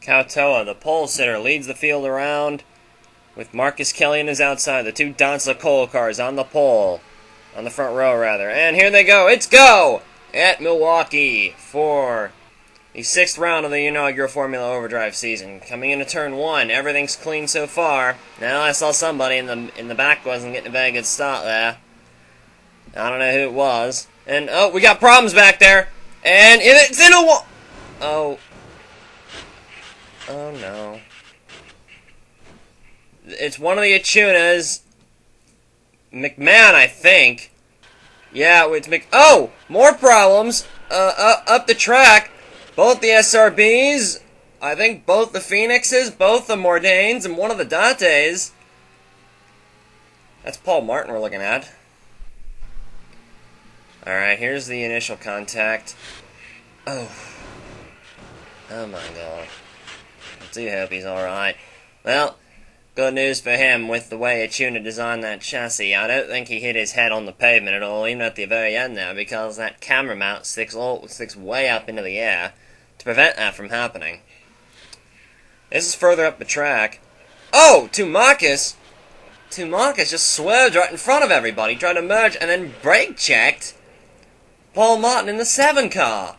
Kautoa, the pole sitter, leads the field around with Marcus Kelly and his outside. The two DANSA-STS cars on the pole. On the front row, rather. And here they go. It's go! At Milwaukee for the 6th round of the inaugural Formula Overdrive season. Coming into turn 1. Everything's clean so far. Now I saw somebody in the back wasn't getting a very good start there. I don't know who it was. And, oh, we got problems back there. And it's in a wall. Oh. Oh, no. It's one of the Echunas. McMahon, I think. Yeah, it's oh! More problems. Up the track. Both the SRBs. I think both the Phoenixes, both the Mordains, and one of the Dantes. That's Paul Martin we're looking at. Alright, here's the initial contact. Oh. Oh my god. I do hope he's alright. Well, good news for him with the way Echuna designed that chassis. I don't think he hit his head on the pavement at all, even at the very end there, because that camera mount sticks way up into the air to prevent that from happening. This is further up the track. Oh! TUMAKAS! TUMAKAS just swerved right in front of everybody, tried to merge, and then brake-checked Paul Martin in the 7 car.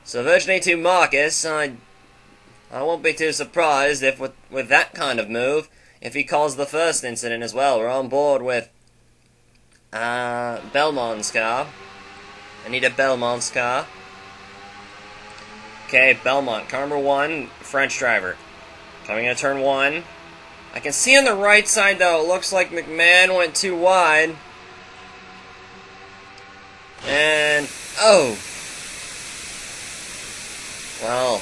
So virtually TUMAKAS, I won't be too surprised if with that kind of move, if he caused the first incident as well. We're on board with Belmont's car. I need a Belmont's car. Okay, Belmont, car number 1, French driver. Coming into turn 1. I can see on the right side, though, it looks like McMahon went too wide. And, oh. Well,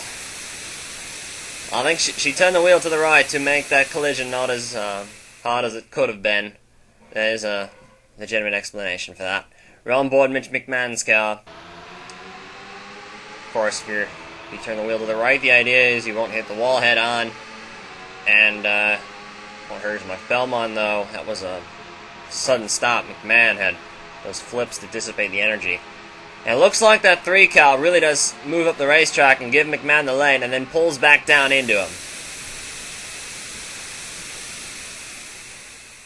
I think she turned the wheel to the right to make that collision not as hard as it could have been. There's a legitimate explanation for that. We're on board Mitch McMahon's car. Of course, if you turn the wheel to the right, the idea is you won't hit the wall head on. And, won't hurt as much. Belmont, though, that was a sudden stop. McMahon had those flips to dissipate the energy. And it looks like that 3 cal really does move up the racetrack and give McMahon the lane and then pulls back down into him.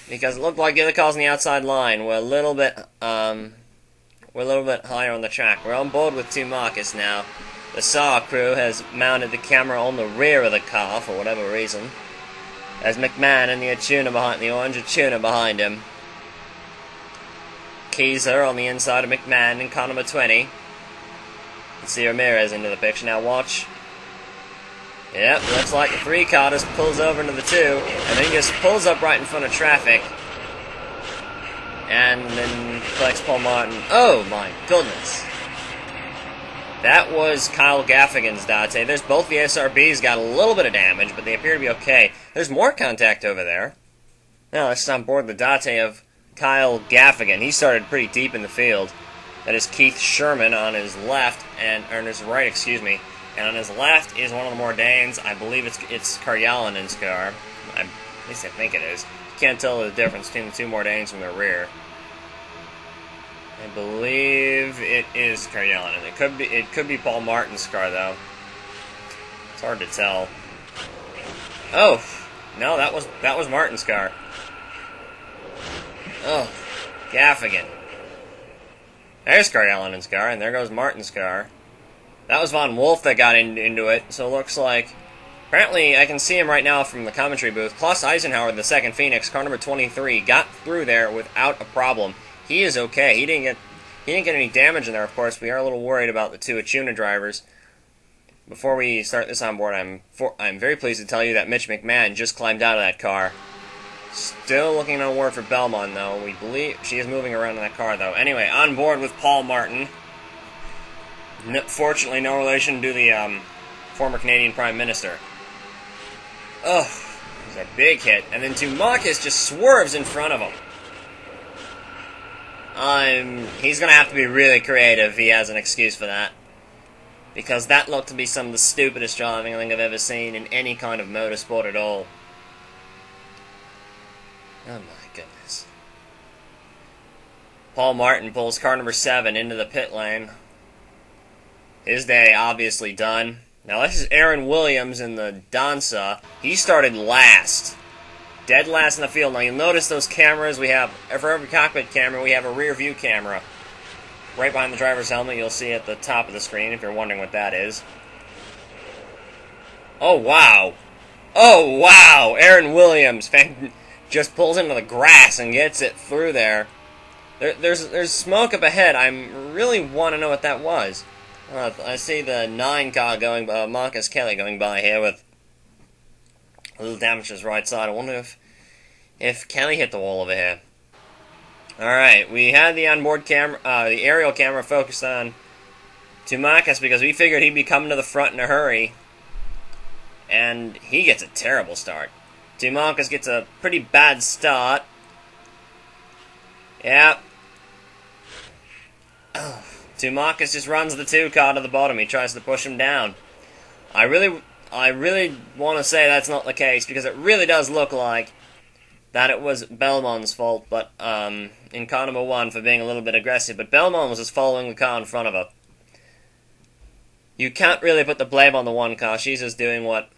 Because it looked like the other cars on the outside line were a little bit higher on the track. We're on board with TUMAKAS now. The Saar crew has mounted the camera on the rear of the car for whatever reason. There's McMahon and the Echuna behind the orange Echuna behind him. Keyser on the inside of McMahon in car number 20. You can see Ramirez into the picture. Now watch. Yep, looks like the 3 car just pulls over into the 2, and then just pulls up right in front of traffic. And then collects Paul Martin. Oh my goodness. That was Kyle Gaffigan's Date. There's both the SRBs got a little bit of damage, but they appear to be okay. There's more contact over there. Now let's on board the Date of Kyle Gaffigan. He started pretty deep in the field. That is Keith Sherman on his left, or on his right, excuse me. And on his left is one of the Mordains. I believe it's Karyalinen's car. At least I think it is. You can't tell the difference between the 2 Mordains from the rear. I believe it is Karyalinen. It could be Paul Martin's car though. It's hard to tell. Oh no, that was Martin's car. Oh, Gaffigan. There's Karyalinen's car, and there goes Martin's car. That was Von Wolf that got into it, so it looks like... Apparently, I can see him right now from the commentary booth. Klaus Eisenhower, the 2nd Phoenix, car number 23, got through there without a problem. He is okay. He didn't get any damage in there, of course. We are a little worried about the 2 Echuna drivers. Before we start this on board, I'm very pleased to tell you that Mitch McMahon just climbed out of that car. Still looking on word for Belmont, though. We believe she is moving around in that car, though. Anyway, on board with Paul Martin. Fortunately, no relation to the former Canadian Prime Minister. Ugh, it was a big hit. And then TUMAKAS just swerves in front of him. He's going to have to be really creative if he has an excuse for that. Because that looked to be some of the stupidest driving I think I've ever seen in any kind of motorsport at all. Oh my goodness. Paul Martin pulls car number 7 into the pit lane. His day obviously done. Now this is Aaron Williams in the DANSA. He started last. Dead last in the field. Now you'll notice those cameras we have, for every cockpit camera, we have a rear view camera. Right behind the driver's helmet, you'll see at the top of the screen, if you're wondering what that is. Oh, wow. Oh, wow! Aaron Williams just pulls into the grass and gets it through there. There's smoke up ahead. I really want to know what that was. I see the 9 car going by, Marcus Kelly going by here with a little damage to his right side. I wonder if Kelly hit the wall over here. Alright, we had the onboard camera, the aerial camera focused on PTUMAKAS because we figured he'd be coming to the front in a hurry. And he gets a terrible start. PTUMAKAS gets a pretty bad start. Yeah. PTUMAKAS just runs the 2 car to the bottom. He tries to push him down. I really want to say that's not the case because it really does look like that it was Belmont's fault, but in car number 1 for being a little bit aggressive. But Belmont was just following the car in front of her. You can't really put the blame on the 1 car. She's just doing what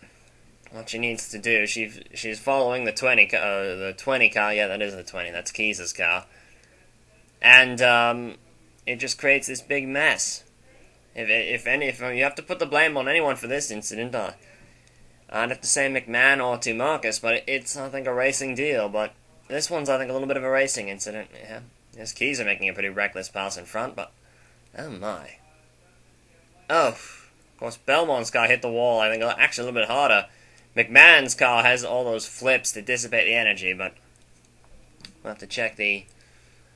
she needs to do. She's following the 20 car. Yeah, that is the 20. That's Keys' car. And it just creates this big mess. If you have to put the blame on anyone for this incident, I'd have to say McMahon or PTUMAKAS, but it's, I think, a racing deal. But this one's, I think, a little bit of a racing incident. Yeah, his Keys are making a pretty reckless pass in front, but oh my. Oh, of course, Belmont's car hit the wall. I think actually a little bit harder. McMahon's car has all those flips to dissipate the energy, but we'll have to check the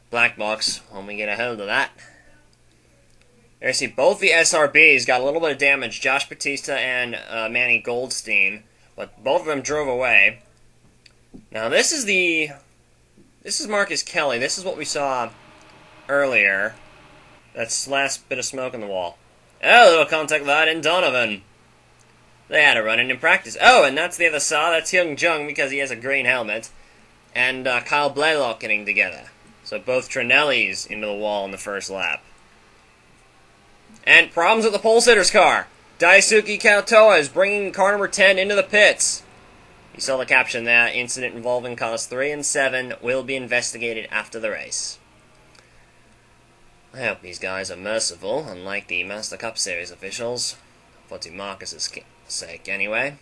black box when we get a hold of that. There you see both the SRBs got a little bit of damage, Josh Batista and Manny Goldstein, but both of them drove away. Now this is Marcus Kelly. This is what we saw earlier. That's last bit of smoke on the wall. Oh, a little contact with Aiden Donovan. They had a run-in practice. Oh, and that's the other Saar. That's Hyung Jung because he has a green helmet. And Kyle Blaylock getting together. So both Trinellis into the wall in the first lap. And problems with the pole sitter's car. Daisuke Katoa is bringing car number 10 into the pits. You saw the caption there. Incident involving cars 3 and 7 will be investigated after the race. I hope these guys are merciful, unlike the Master Cup Series officials. For PTUMAKAS' sake, anyway.